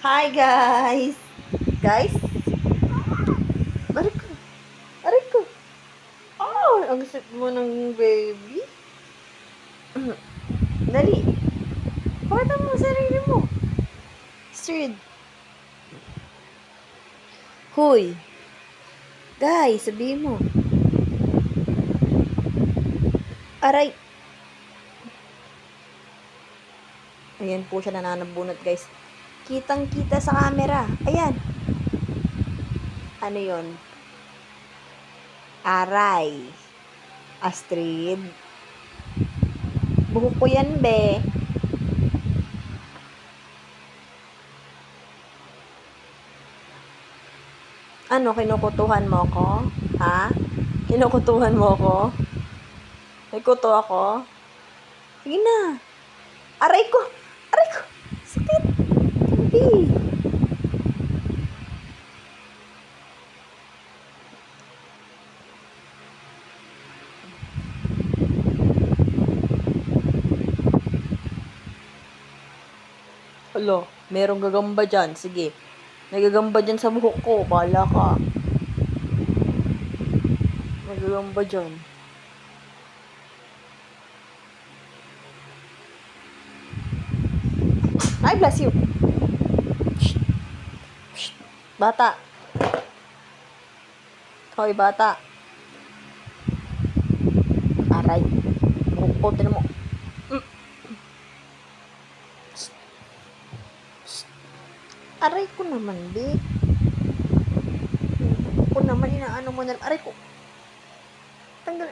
Hi guys! Guys? Aray ko! Aray ko! Oh! Ang sweet mo ng baby. Dali! Pakita mo ang sarili mo. Street. Hoy! Guys, sabihin mo. Aray! Ayan po siya nananabunot guys. Kitang-kita sa camera. Ayan. Ano yon? Aray. Astrid. Buhok ko yan, be. Ano, kinukutuhan mo ko? Ha? Kinukutuhan mo ko? May kuto ako? Sige na. Aray ko! Aray ko! Sakit! Baby! Alo, merong gagamba dyan. Sige. May gagamba dyan sa buhok ko. Bahala ka. May gagamba dyan. Ay, bless you. Shh. Shh. Bata. Hoy, bata. Aray. Buhok ko, tinan mo. Aray ko naman, be. Ako naman, inaano mo na. Aray ko. Tanggal.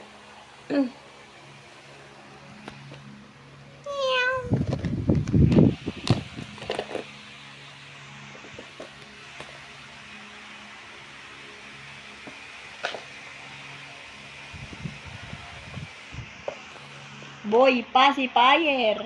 Boy, pacifier.